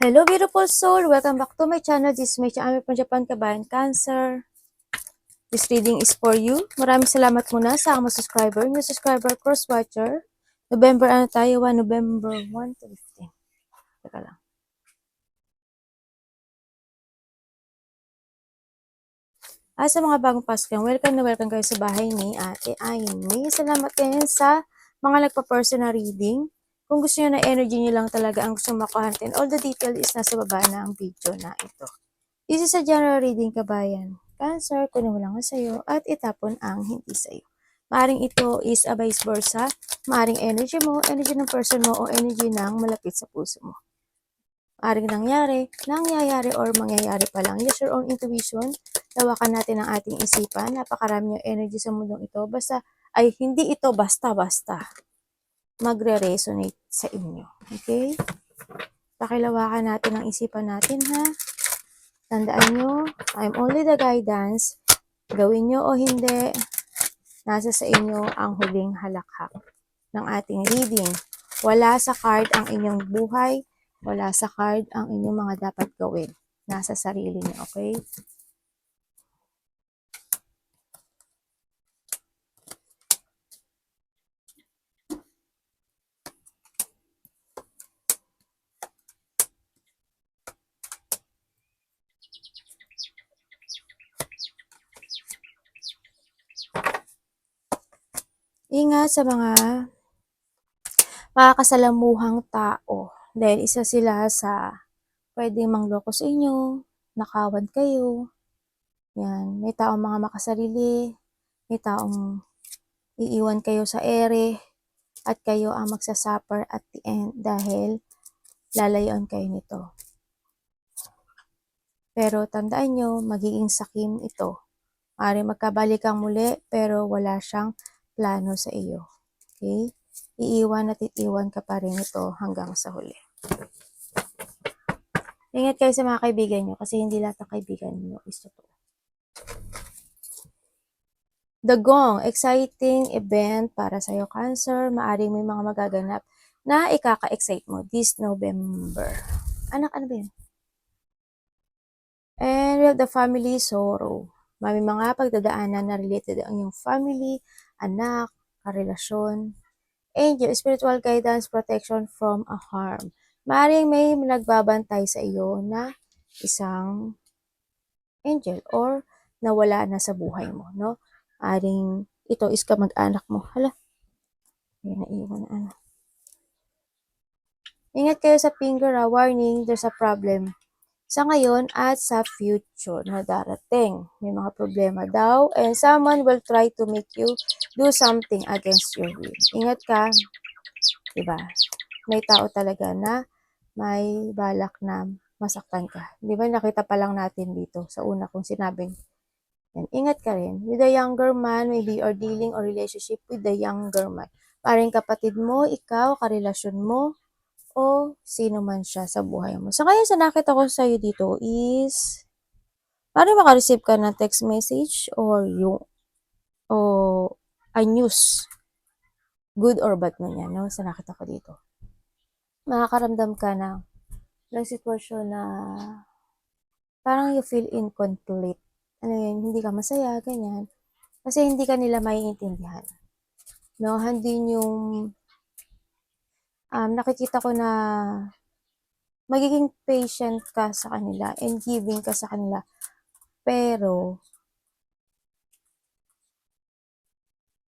Hello beautiful soul! Welcome back to my channel. This is my channel from Japan, Kabayan Cancer. This reading is for you. Maraming salamat muna sa mga subscriber, new subscriber, cross-watcher. November, ano tayo? November 1 to 15. Teka lang. Sa mga bagong pasok yan, welcome na welcome kayo sa bahay ni Ate Aimee. Salamat din sa mga nagpa-personal reading. Kung gusto nyo na energy nyo lang talaga ang gusto makuhantin, all the detail is nasa baba na ang video na ito. This is a general reading, kabayan. Cancer, kunin mo lang ang sa'yo at itapon ang hindi sa'yo. Maaring ito is a vice versa. Maaring energy mo, energy ng person mo, o energy ng malapit sa puso mo. Maaring nangyayari or mangyayari pa lang. Use your own intuition. Lawakan natin ang ating isipan. Napakarami yung energy sa mundong ito. Hindi ito basta-basta magre-resonate sa inyo. Okay? Pakilawakan natin ang isipan natin, ha? Tandaan nyo, I'm only the guidance. Gawin nyo o hindi, nasa sa inyo ang huling halakhak ng ating reading. Wala sa card ang inyong buhay. Wala sa card ang inyong mga dapat gawin. Nasa sarili nyo, okay? Ingat sa mga makakasalamuhang tao. Dahil isa sila sa pwedeng mangloko sa inyo, nakawad kayo. Yan. May taong mga makasarili, may taong iiwan kayo sa ere, at kayo ang magsasuffer at the end dahil lalayon kayo nito. Pero tandaan nyo, magiging sakim ito. Maaaring magkabalikan muli, pero wala siyang plano sa iyo. Okay? Iiwan at itiwan ka pa rin ito hanggang sa huli. Ingat kayo sa mga kaibigan nyo kasi hindi lahat ng kaibigan nyo is totoo. The Gong, exciting event para sa'yo, Cancer. Maaaring may mga magaganap na ikaka-excite mo this November. Ano ba yun? And we have the family sorrow. May mga pagdadaanan na related ang iyong family, anak, karelasyon, angel, spiritual guidance, protection from a harm. Maaaring may nagbabantay sa iyo na isang angel or nawala na sa buhay mo, no? Maaaring ito is kamag-anak mo. Hala, may naiwan na ano. Ingat kayo sa finger, warning, there's a problem sa ngayon at sa future na darating. May mga problema daw and someone will try to make you do something against your will. Ingat ka, diba? May tao talaga na may balak na masaktan ka. Diba nakita pa lang natin dito sa una kong sinabing yan. Ingat ka rin. With a younger man, maybe you're dealing or relationship with the younger man. Parang kapatid mo, ikaw, karelasyon mo, o sino man siya sa buhay mo. So, kaya sa nakita ko sa'yo dito is, parang makareceive ka ng text message or a news. Good or bad man yan, no? Sa nakita ko dito. Makakaramdam ka ng sitwasyon na parang you feel incomplete. Ano yan, hindi ka masaya, ganyan. Kasi hindi ka nila maiintindihan. No, hindi yung nakikita ko na magiging patient ka sa kanila and giving ka sa kanila. Pero,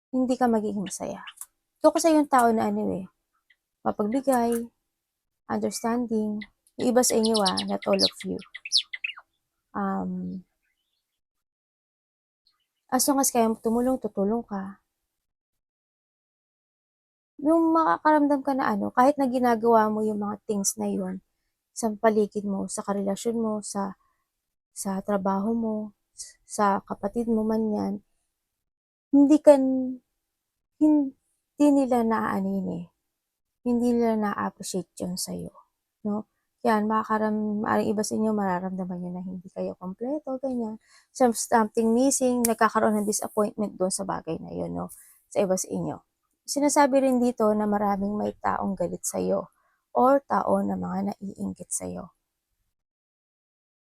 hindi ka magiging masaya. Ito kasi yung tao na mapagbigay, understanding, yung iba sa inyo not all of you. As long as kaya tumulong, tutulong ka. Yung makakaramdam ka na kahit na ginagawa mo yung mga things na yun, sa paligid mo, sa karelasyon mo, sa trabaho mo, sa kapatid mo man yan, hindi nila naaanin hindi nila na-appreciate yun sa'yo, no? Yan, maaaring iba sa inyo, mararamdaman nyo na hindi kayo kompleto, ganyan. Something missing, nagkakaroon ng disappointment doon sa bagay na yun, no? Sa iba sa inyo. Sinasabi rin dito na maraming may taong galit sa'yo or tao na mga naiinggit sa'yo.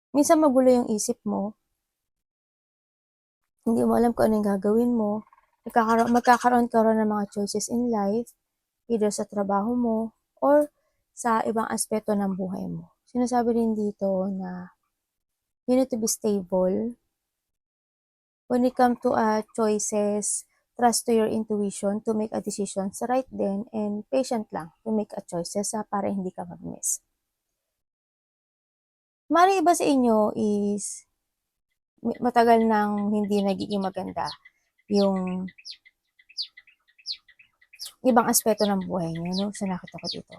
Minsan magulo yung isip mo, hindi mo alam kung ano yung gagawin mo, magkakaroon ng mga choices in life, either sa trabaho mo or sa ibang aspeto ng buhay mo. Sinasabi rin dito na you need to be stable. When it comes to choices, trust to your intuition to make a decision sa right then, and patient lang to make a choices para hindi ka mag-miss. Mari iba sa inyo is matagal nang hindi nagiging maganda yung ibang aspeto ng buhay niyo, no? So nakita ko dito.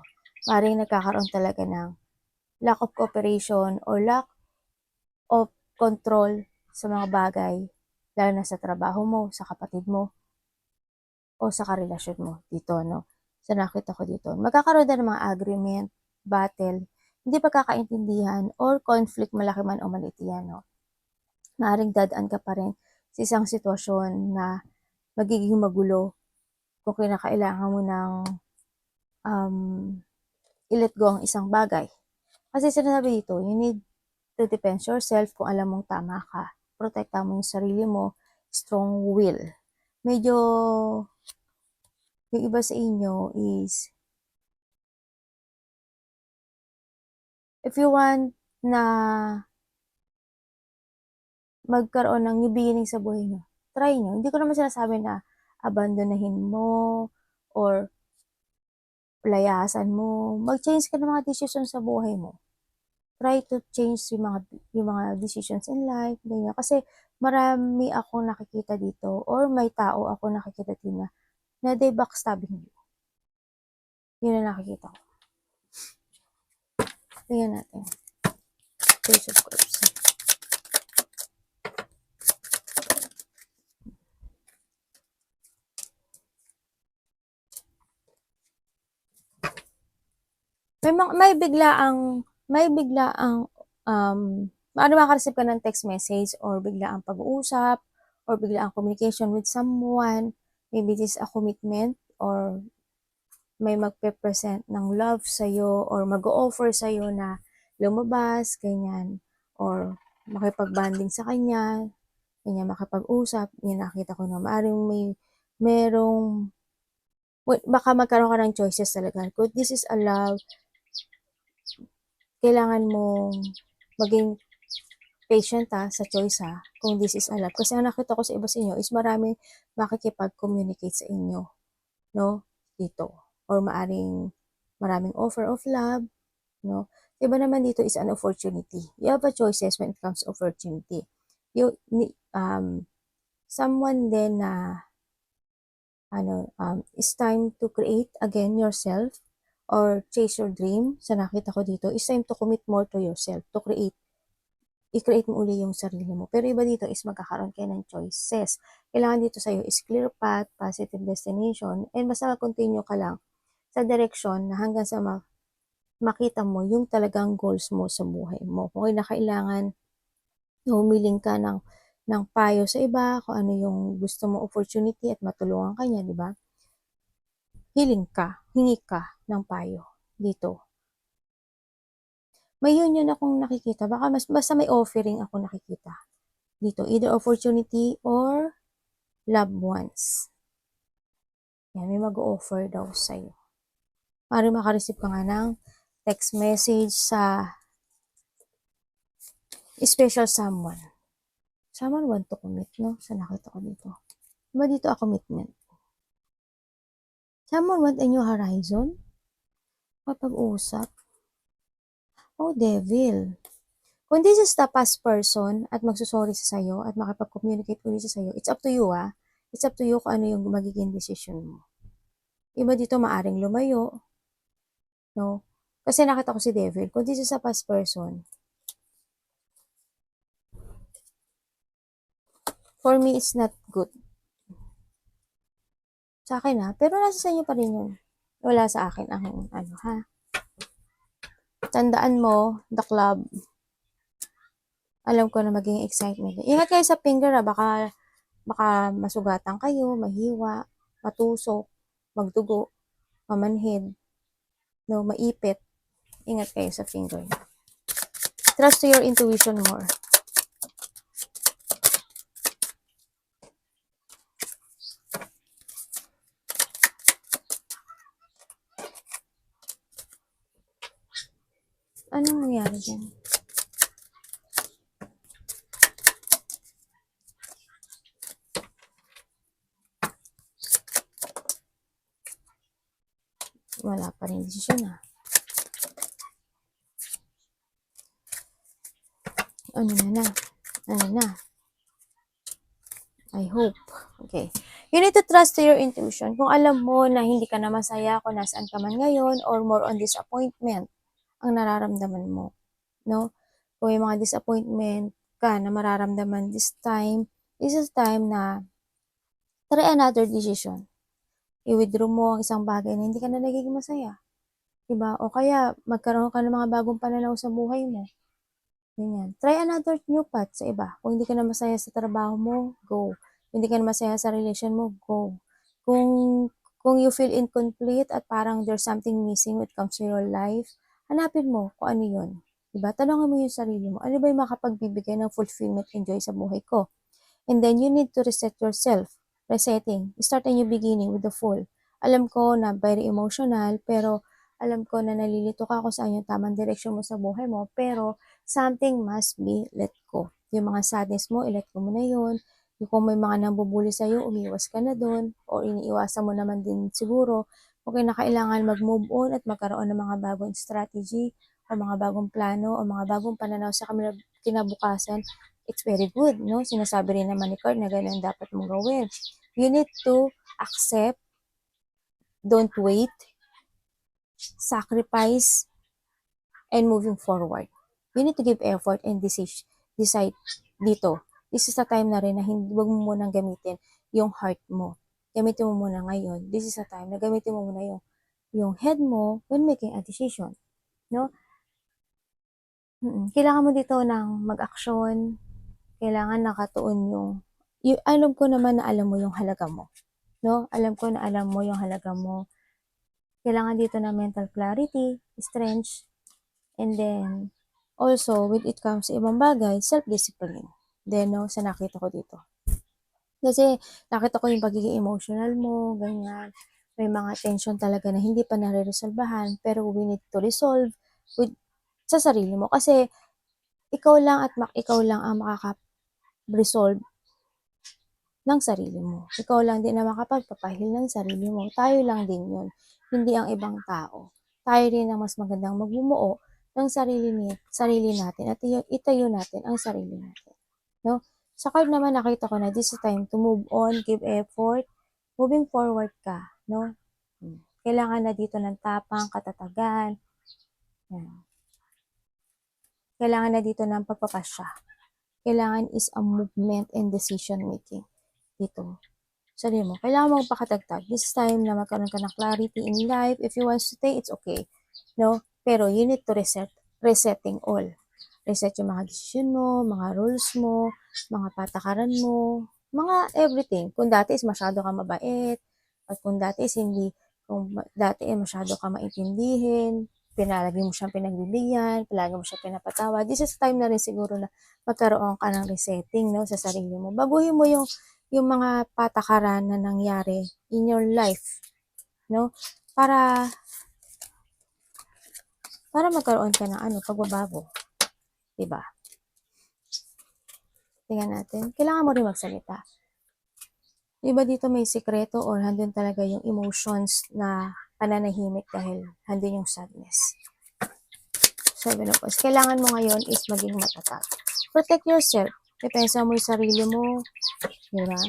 Maring nagkakaroon talaga ng lack of cooperation or lack of control sa mga bagay, lalo na sa trabaho mo, sa kapatid mo, o sa karelasyon mo dito, no? So nakita ko dito. Magkakaroon din ng mga agreement, battle, hindi pagkakaintindihan, or conflict, malaki man o maliit yan, no? Maaring dadaan ka pa rin sa isang sitwasyon na magiging magulo kung kinakailangan mo ng i-let go ang isang bagay. Kasi sinasabi dito, you need to defend yourself kung alam mong tama ka. Protekta mo yung sarili mo, strong will. Medyo, yung iba sa inyo is, if you want na magkaroon ng new beginning sa buhay nyo, try nyo. Hindi ko naman sinasabi na abandonahin mo or layasan mo. Mag-change ka ng mga decision sa buhay mo. Try to change yung mga decisions in life, ganyan. Kasi marami akong nakikita dito or may tao ako nakikita dito na they backstabbing you. Yun ang nakikita ko. Tingnan natin. Page of Cups. May biglaang makareceive ka ng text message or biglaang pag-uusap or biglaang communication with someone. Maybe this is a commitment or may magpe-present ng love sa'yo or mag-o-offer sa'yo na lumabas, ganyan, or makipag-banding sa kanya, ganyan, makipag-usap, yan nakita ko na baka magkaroon ka ng choices talaga. Kung this is a love, kailangan mo maging patient sa choice kung this is a love. Kasi ang nakita ko sa iba sa inyo is maraming makikipag-communicate sa inyo, no? Dito. Or maraming offer of love, no? Iba naman dito is an opportunity. You have a choices when it comes to opportunity. Someone din na it's time to create again yourself or chase your dream. Sa nakita ko dito, it's time to commit more to yourself, to i-create mo uli yung sarili mo. Pero iba dito is magkakaroon kayo ng choices. Kailangan dito sa'yo is clear path, positive destination, and basta continue ka lang sa direction na hanggang sa makita mo yung talagang goals mo sa buhay mo. Kung kailangan humiling ka ng payo sa iba, kung ano yung gusto mo opportunity at matulungan ka niya, di ba? Hingi ka ng payo dito. May union akong nakikita, basta may offering ako nakikita dito, either opportunity or loved ones. Yan, may mag-offer daw sa'yo. Para makareceive ka nga ng text message sa special someone. Someone want to commit, no? Sa nakita ko dito. Diba dito a commitment? Someone want a new horizon? Kapag-usap? Oh, devil. Kung this is the past person at magsusorry sa sayo at makipag-communicate ulit sa sayo, it's up to you It's up to you kung ano yung magiging decision mo. Iba dito maaring lumayo, no? Kasi nakita ko si devil. Kung this is a past person, for me, it's not good. Sa akin pero nasa sa inyo pa rin yun. Wala sa akin ang Tandaan mo, the club, alam ko na maging excitement. Ingat kayo sa finger baka masugatan kayo, mahiwa, matusok, magdugo, mamanhid, no, maipit. Ingat kayo sa finger niyo. Trust to your intuition more. Anong nangyari dyan? Wala pa rin desisyon Ano na? I hope. Okay. You need to trust to your intuition. Kung alam mo na hindi ka na masaya kung nasaan ka man ngayon or more on disappointment ang nararamdaman mo. No? Kung may mga disappointment ka na mararamdaman this is time na try another decision. I-withdraw mo ang isang bagay na hindi ka na nagiging masaya. Diba? O kaya, magkaroon ka ng mga bagong pananaw sa buhay mo. Ganyan. Try another new path sa iba. Kung hindi ka na masaya sa trabaho mo, go. Kung hindi ka na masaya sa relation mo, go. Kung you feel incomplete at parang there's something missing when it comes to your life, hanapin mo kung ano yun. Diba? Tanongan mo yung sarili mo. Ano ba yung makapagbibigay ng fulfillment and joy sa buhay ko? And then you need to reset yourself. Resetting. Start a new beginning with the full. Alam ko na very emotional, pero alam ko na nalilito ka kung saan yung tamang direksyon mo sa buhay mo, pero something must be let go. Yung mga sadness mo, i-let go mo na yun. Kung may mga nambubuli sa'yo, umiwas ka na doon, o iniiwasan mo naman din siguro, kung kailangan mag-move on at magkaroon ng mga bagong strategy, o mga bagong plano, o mga bagong pananaw sa kinabukasan, it's very good, no? Sinasabi rin naman ni Card na ganun dapat mong gawin. You need to accept, don't wait, sacrifice, and moving forward. You need to give effort and decide dito. This is the time na rin na huwag mo munang gamitin yung heart mo. Gamitin mo muna ngayon. This is the time na gamitin mo muna yung head mo when making a decision. No? Kailangan mo dito ng mag-action. Kailangan nakatuon alam ko naman na alam mo yung halaga mo. No? Alam ko na alam mo yung halaga mo. Kailangan dito na mental clarity, strength, and then, also, with it comes sa ibang bagay, self-discipline. Then, no, sa nakita ko dito. Kasi, nakita ko yung pagiging emotional mo, ganyan. May mga tension talaga na hindi pa nare-resolbahan, pero we need to resolve sa sarili mo. Kasi, ikaw lang ang makaka-resolve ng sarili mo. Ikaw lang din na makapagpapahil ng sarili mo. Tayo lang din yun. Hindi ang ibang tao. Tayo rin ang mas magandang magmumuo ng sarili natin at itayo natin ang sarili natin. No? Sa card naman nakita ko na this is time to move on, give effort, moving forward ka. No? Kailangan na dito ng tapang, katatagan. Yan. Kailangan na dito ng pagpapasya. Kailangan is a movement and decision making. Dito. Sabi mo, kailangan mo pakatagtag. This time na magkaroon ka ng clarity in life. If you want to stay, it's okay. No? Pero you need to resetting all. Reset yung mga decision mo, mga rules mo, mga patakaran mo, mga everything. Kung dati is masyado ka mabait, at kung dati is masyado ka maintindihin, pinalagi mo siyang pinagbibigyan, palagi mo siyang pinapatawa. This is time na rin siguro na magkaroon ka ng resetting, no, sa sarili mo. Baguhin mo yung mga patakaran na nangyari in your life, no? Para magkaroon ka ng pagbabago. Diba? Tingnan natin. Kailangan mo rin magsalita. Diba dito may sikreto or handun talaga yung emotions na pananahimik dahil handun yung sadness. Sabi na po, kailangan mo ngayon is maging matatag. Protect yourself. Depensa mo yung sarili mo. Diba?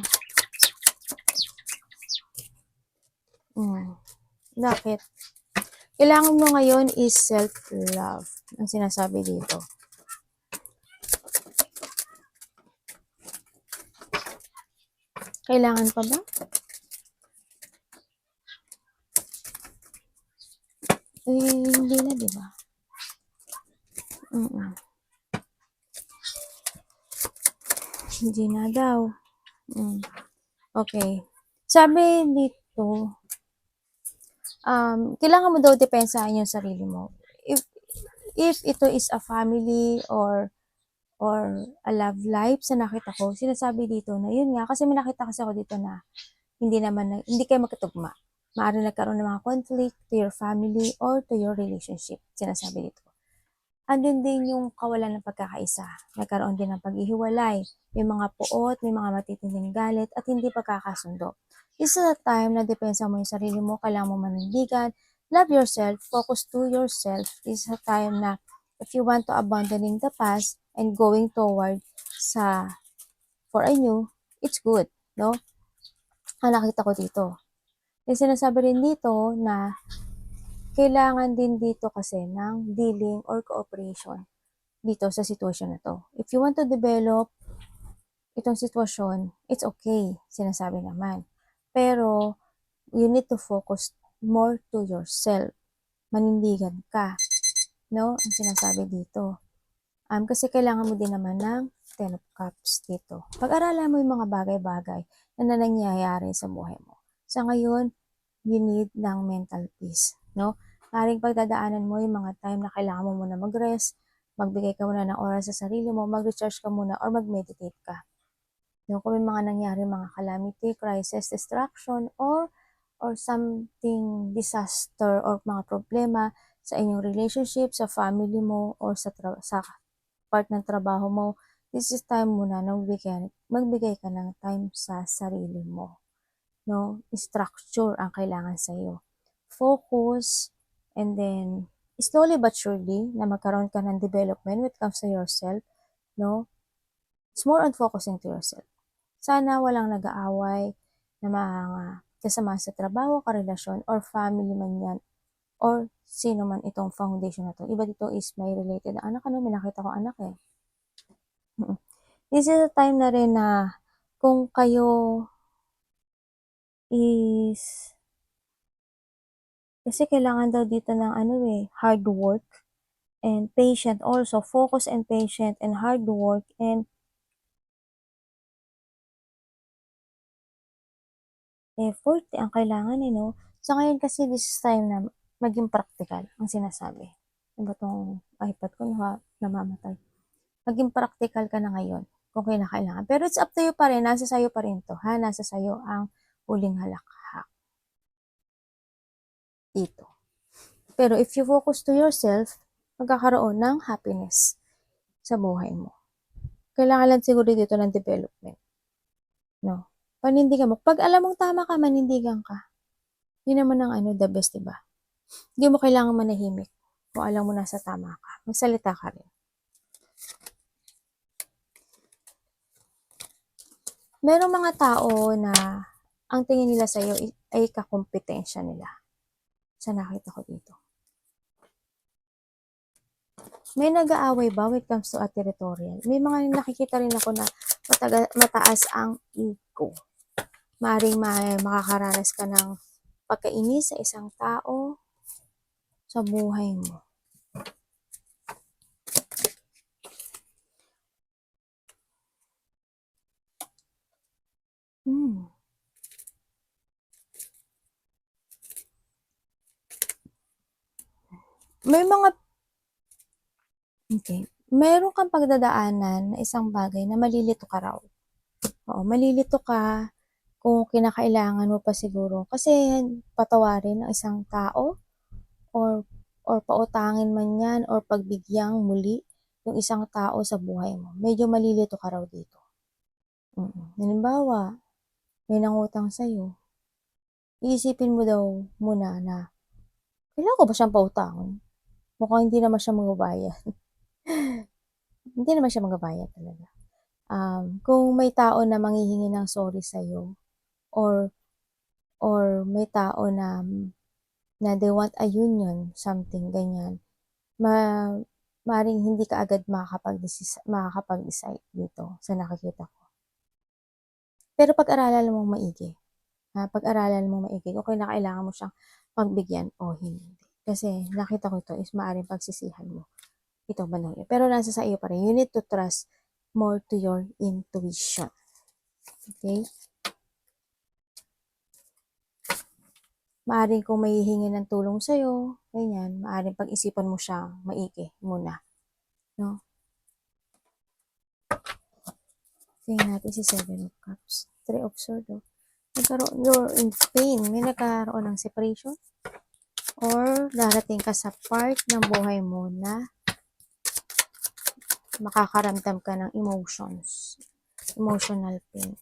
Bakit? Kailangan mo ngayon is self-love. Ang sinasabi dito. Kailangan pa ba? Hindi na, diba? Hindi na daw. Okay. Sabi dito, kailangan mo daw depensahan yung sarili mo. if ito is a family or a love life sa nakita ko, sinasabi dito na yun nga, kasi may nakita kasi ako dito na hindi kayo magkatugma. Maaaring nagkaroon ng mga conflict to your family or to your relationship. Sinasabi dito. Andun din yung kawalan ng pagkakaisa. Nagkaroon din ng paghihiwalay. May mga puot, may mga matitinding galit, at hindi pagkakasundo. This is a time na depensa mo yung sarili mo, kailangan mo manindigan, love yourself, focus to yourself. This is a time na if you want to abandoning the past and going toward for a new, it's good, no? Ang nakita ko dito. Yung sinasabi rin dito na kailangan din dito kasi ng dealing or cooperation dito sa sitwasyon na to. If you want to develop itong sitwasyon, it's okay, sinasabi naman. Pero, you need to focus more to yourself. Manindigan ka, no? Ang sinasabi dito. Kasi kailangan mo din naman ng Ten of Cups dito. Pag-aralan mo yung mga bagay-bagay na nangyayari sa buhay mo. Sa ngayon, you need ng mental peace, no? Maring pagdadaanan mo yung mga time na kailangan mo muna mag-rest, magbigay ka muna ng oras sa sarili mo, mag-recharge ka muna, or mag-meditate ka. No? Kung may mga nangyari, mga calamity, crisis, distraction, or something disaster or mga problema sa inyong relationship, sa family mo, or sa part ng trabaho mo, this is time muna na magbigay ka ng time sa sarili mo. No? Structure ang kailangan sa iyo. Focus, and then slowly but surely na magkaroon ka ng development when it comes to yourself, no? It's more on focusing to yourself. Sana walang nag-aaway na mga kasama sa trabaho, karelasyon, or family man yan, or sino man itong foundation na to. Iba dito is may related na anak, may nakita ko anak eh. This is a time na rin na kung kayo is kasi kailangan daw dito ng hard work and patient also. Focus and patient and hard work and effort ang kailangan no? Sa ngayon kasi this is time na maging practical ang sinasabi. Ano ba itong iPad ko namamatay? Maging practical ka na ngayon kung kailangan. Pero it's up to you pa rin. Nasa sayo pa rin to. Nasa sayo ang huling halakhak dito. Pero if you focus to yourself, magkakaroon ng happiness sa buhay mo. Kailangan lang siguro dito ng development. No? Panindigan mo. Pag alam mong tama ka, manindigan ka. Yun naman ang the best, diba? Hindi mo kailangan manahimik. Kung alam mo nasa tama ka, magsalita ka rin. Merong mga tao na ang tingin nila sa'yo ay kakompetensya nila. Sa nakita ko dito. May nag-aaway ba when it comes to a territorial? May mga nakikita rin ako na mataas ang ego. Maaring makakaranas ka ng pagkainis sa isang tao sa buhay mo. May mga meron kang pagdadaanan na isang bagay na malilito ka raw. Oo, malilito ka kung kinakailangan mo pa siguro. Kasi patawarin ng isang tao or pautangin man yan or pagbigyang muli yung isang tao sa buhay mo. Medyo malilito ka raw dito. Halimbawa, may nangutang sa'yo. Iisipin mo daw muna na kailangan ko ba siyang pautangin? Mukhang hindi naman siya magbabayad. Hindi naman siya magbabayad talaga. Kung may tao na manghihingi ng sorry sa'yo or may tao na they want a union, something ganyan, maring hindi ka agad makakapag-decide dito sa nakikita ko. Pero pag-aralan mong maigi. Pag-aralan mong maigi kung kailangan mo siyang pagbigyan o hindi. Kasi nakita ko ito is maaaring pagsisihan mo itong bandang yun. Pero nasa sa iyo pa rin. You need to trust more to your intuition. Okay? Maaaring kung may hihingi ng tulong sa'yo, ganyan, maaaring pag-isipan mo siya maigi muna, no? Tingnan natin si Seven of Cups. Three of Swords, oh. You're in pain. May nagkaroon ng separation? Or darating ka sa part ng buhay mo na makakaramdam ka ng emotions. Emotional pain.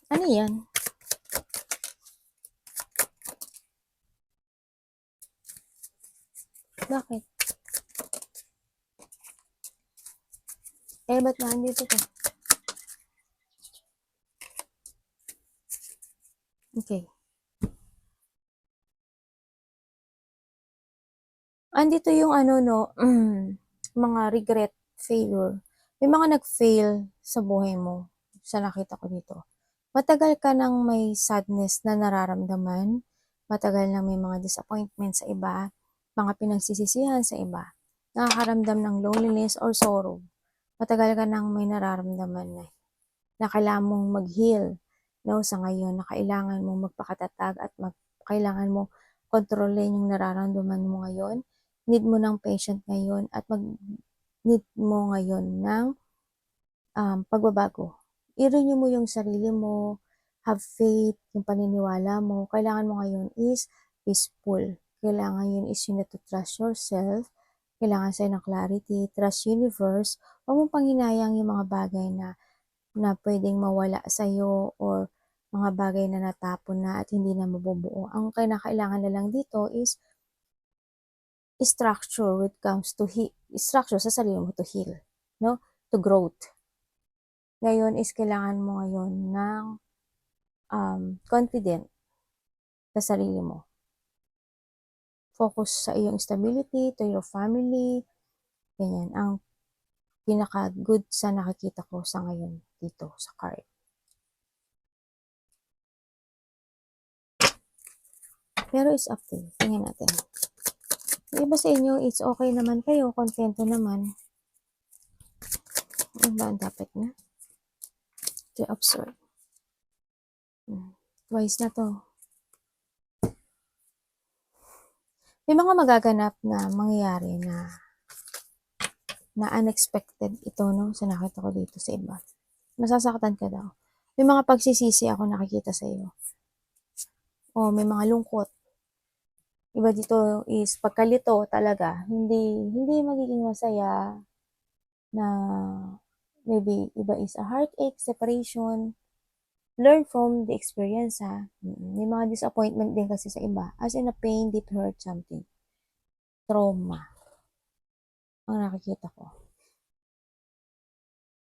Ano yan? Bakit? Ba't nandito to? Okay. Andito yung mga regret, failure. May mga nag-fail sa buhay mo. Sa nakita ko dito. Matagal ka nang may sadness na nararamdaman. Matagal na may mga disappointment sa iba. Mga pinagsisisihan sa iba. Nakakaramdam ng loneliness or sorrow. Matagal ka nang may nararamdaman na kailangan mong mag-heal. No, sa ngayon, na kailangan mong magpakatatag at kailangan mo kontrolin yung nararamdaman mo ngayon. Need mo ng patient ngayon at need mo ngayon ng pagbabago. I-renew mo yung sarili mo, have faith, yung paniniwala mo. Kailangan mo ngayon is peaceful. Kailangan yun is you need to trust yourself. Kailangan sa'yo ng clarity, trust universe. Huwag mong panghinayang yung mga bagay na pwedeng mawala sa'yo or mga bagay na natapon na at hindi na mabubuo. Ang kailangan na lang dito is structure when it comes to structure sa sarili mo to heal, no? To growth. Ngayon is kailangan mo ngayon ng confident sa sarili mo. Focus sa iyong stability, to your family, ganyan. Ang pinaka-good sa nakikita ko sa ngayon dito sa card. Pero it's up to you. Tingnan natin. Yung iba sa inyo, it's okay naman kayo, kontento naman. Ano ba ang dapat na? To observe. Twice na to. May mga magaganap na mangyayari na unexpected ito, no? Sa nakita ko dito sa iba. Masasaktan ka daw. May mga pagsisisi ako nakikita sa iyo. O may mga lungkot. Iba dito is pagkalito talaga. Hindi magiging masaya na maybe iba is a heartache, separation. Learn from the experience, ha. May mga disappointment din kasi sa iba. As in a pain, deep hurt, something. Trauma. Ang nakikita ko.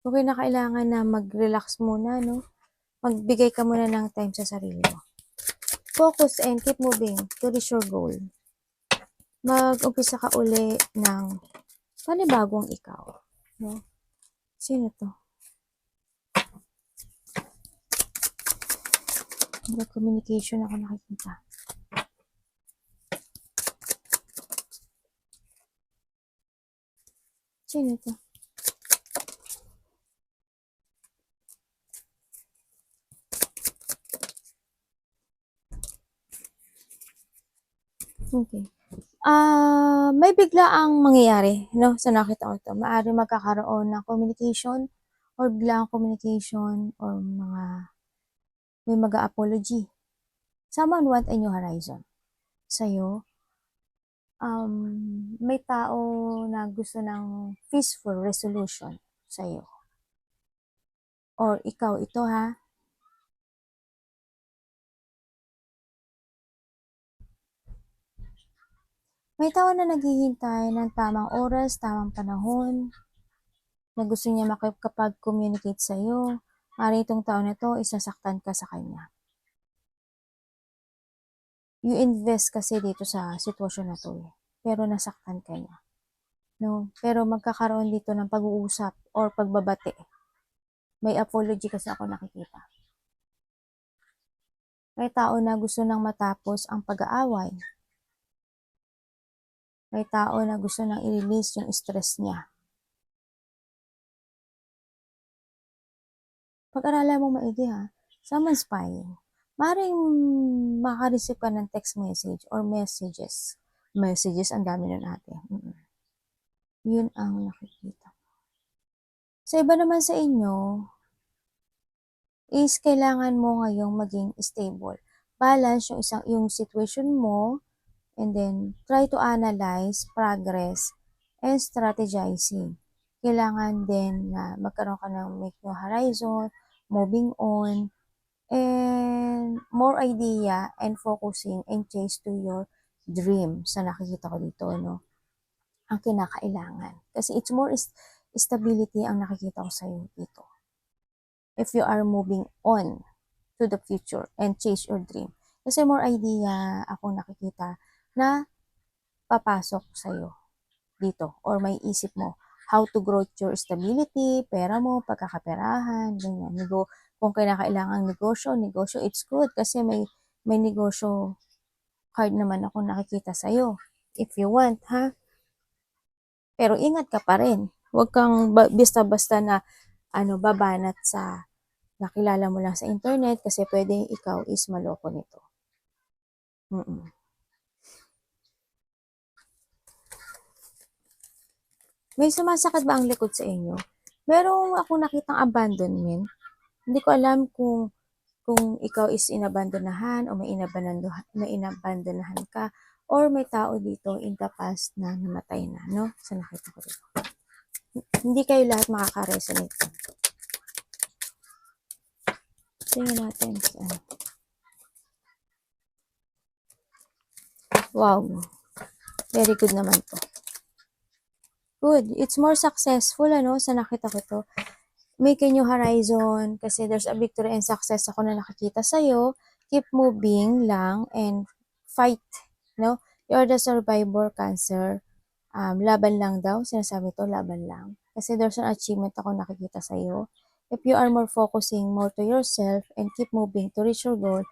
Okay na kailangan na mag-relax muna, no? Magbigay ka muna ng time sa sarili mo. Focus and keep moving to reach your goal. Mag-umpisa ka uli ng panibagong ikaw, no? Sino to? Communication ako nakikita. Sino to? Okay. May biglaang mangyayari, no? Sa nakita ko ito. Maaari magkakaroon ng communication or biglaang communication or may mag-apology. Someone want a new horizon. Sa'yo, may tao na gusto ng peaceful resolution sa'yo. Or ikaw, ito ha. May tao na naghihintay ng tamang oras, tamang panahon, na gusto niya makapag-communicate sa'yo. Maaari itong tao na to, isasaktan ka sa kanya. You invest kasi dito sa sitwasyon na to, pero nasaktan ka niya. No? Pero magkakaroon dito ng pag-uusap or pagbabate. May apology kasi ako nakikita. May tao na gusto nang matapos ang pag-aaway. May tao na gusto nang i-release yung stress niya. pag-aralan mo maigi ha. Someone spying. Maring makareceive ka ng text message or messages. Messages, ang dami nun ate. Yun ang nakikita. Sa iba naman sa inyo, is kailangan mo ngayong maging stable. Balance yung situation mo, and then try to analyze progress and strategizing. Kailangan din na magkaroon ka ng make new horizon, moving on, and more idea and focusing and chase to your dream sa nakikita ko dito, no? Ang kinakailangan. Kasi it's more stability ang nakikita ko sa'yo dito. If you are moving on to the future and chase your dream. Kasi more idea akong nakikita na papasok sa'yo dito or may isip mo how to grow your stability, pera mo, pagkakaperahan, ganyan. Kung kailangan negosyo, it's good kasi may negosyo card naman ako nakikita sa'yo. If you want, ha? Pero ingat ka pa rin. Huwag kang basta-basta na babanat sa nakilala mo lang sa internet kasi pwedeng ikaw is maloko nito. May sumasakit ba ang likod sa inyo? Merong ako nakitang abandonment. Hindi ko alam kung ikaw is inabandonahan o may inabandonahan ka or may tao dito in the past na namatay na, no? Sa nakita ko dito. Hindi kayo lahat makaka-resonate. Tingnan natin. Wow. Very good naman to. Good. It's more successful, sa nakita ko to. Make a new horizon kasi there's a victory and success ako na nakikita sa'yo. Keep moving lang and fight, no? You're the survivor, Cancer. Laban lang daw. Sinasabi to, laban lang. Kasi there's an achievement ako nakikita sa'yo. If you are more focusing more to yourself and keep moving to reach your goal,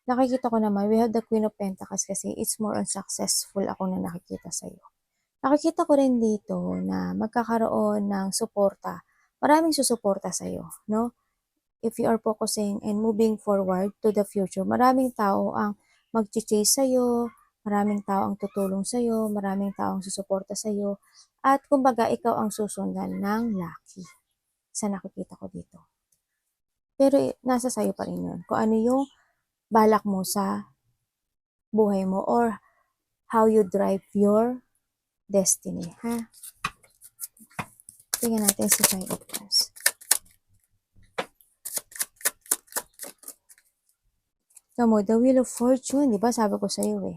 nakikita ko naman, we have the Queen of Pentacles kasi it's more on successful ako na nakikita sa'yo. Nakikita ko rin dito na magkakaroon ng suporta. Maraming susuporta sa'yo, no? If you are focusing and moving forward to the future, maraming tao ang mag-chase sa'yo, maraming tao ang tutulong sa'yo, maraming tao ang susuporta sa'yo, at kumbaga ikaw ang susundan ng lucky sa nakikita ko dito. Pero nasa sa'yo pa rin yun. Kung ano yung balak mo sa buhay mo or how you drive your destiny, ha? Tingnan natin si Five of Cups. Mo, the Wheel of Fortune, di ba? Sabi ko sa iyo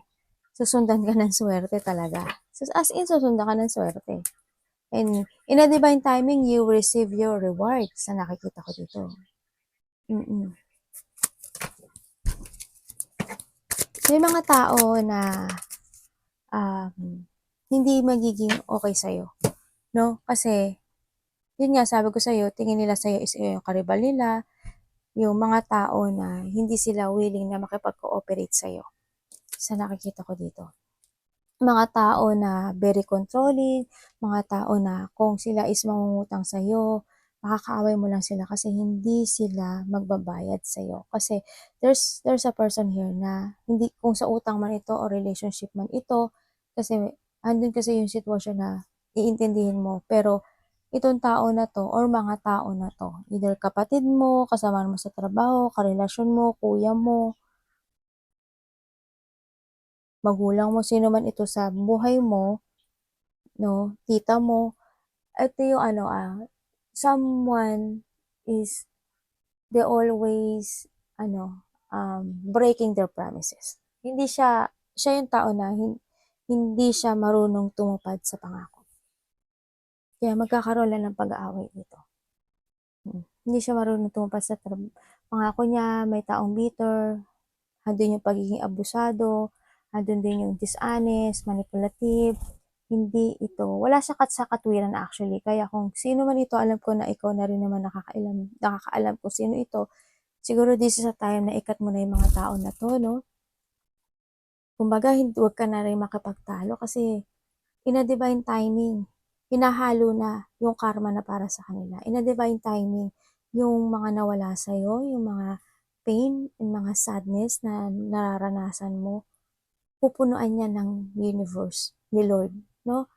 susundan ka ng swerte talaga. As in, susundan ka ng swerte. And in a divine timing, you receive your reward sa nakikita ko dito. May mga tao na hindi magiging okay sa'yo. No? Kasi, yun nga, sabi ko sa'yo, tingin nila sa'yo is yung karibal nila, yung mga tao na hindi sila willing na makipag-cooperate sa'yo. Sa nakikita ko dito. Mga tao na very controlling, mga tao na kung sila is mangungutang sa'yo, makakaaway mo lang sila kasi hindi sila magbabayad sa'yo. Kasi there's a person here na hindi, kung sa utang man ito o relationship man ito, kasi andun kasi yung sitwasyon na iintindihin mo. Pero itong tao na to or mga tao na to, either kapatid mo, kasama mo sa trabaho, karelasyon mo, kuya mo, magulang mo, sino man ito sa buhay mo, no, tita mo, ito yung someone is they always breaking their promises. Hindi siya yung tao na hindi siya marunong tumupad sa pangako. Kaya magkakaroon lang ng pag-aaway dito. Hindi siya marunong tumupad sa pangako niya, may taong bitter, andun yung pagiging abusado, andun din yung dishonest, manipulative, hindi ito. Wala siya sa katwiran actually. Kaya kung sino man ito, alam ko na ikaw na rin naman nakakaalam kung sino ito. Siguro this is a time na ikat mo na yung mga tao na to, no? Kumbaga, huwag ka na rin makapagtalo kasi in a divine timing, hinahalo na yung karma na para sa kanila. In a divine timing, yung mga nawala sa'yo, yung mga pain and mga sadness na nararanasan mo, pupunuan yan ng universe, ni Lord, no?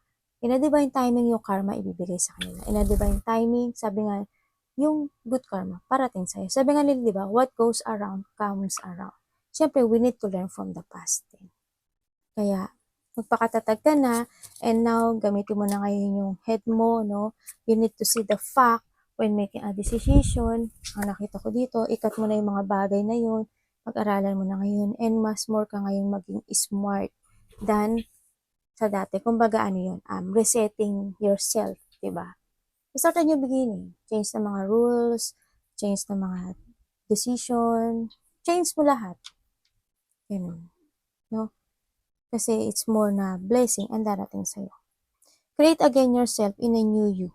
In a divine timing yung karma ibibigay sa kanila. In a divine timing, sabi nga, yung good karma parating sa'yo. Sabi nga nila, di ba, what goes around comes around. Siyempre, we need to learn from the past din. Kaya, magpakatatag ka na, and now, gamitin mo na ngayon yung head mo, no? You need to see the fact when making a decision. Ang nakita ko dito, ikat mo na yung mga bagay na yun, pag-aralan mo na ngayon, and mas more ka ngayon maging smart than sa dati. Kumbaga, ano yun, resetting yourself, diba? Start a new beginning. Change ng mga rules, change ng mga decision, change mo lahat. Ganun. No? Kasi it's more na blessing ang darating sa'yo. Create again yourself in a new you.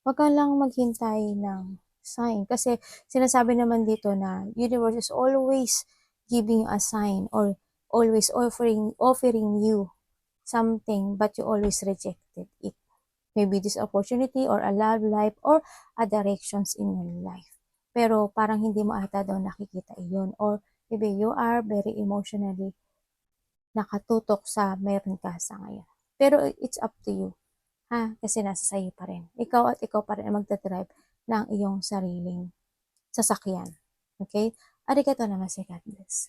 Huwag ka lang maghintay ng sign. Kasi sinasabi naman dito na universe is always giving you a sign or always offering you something but you always rejected it. Maybe this opportunity or a love life or a directions in your life. Pero parang hindi mo ata daw nakikita iyon or maybe you are very emotionally nakatutok sa meron ka sa ngayon. Pero it's up to you. Ha? Kasi nasa sayo pa rin. Ikaw at ikaw pa rin ang magdadrive ng iyong sariling sasakyan. Okay? Arigato naman si God bless.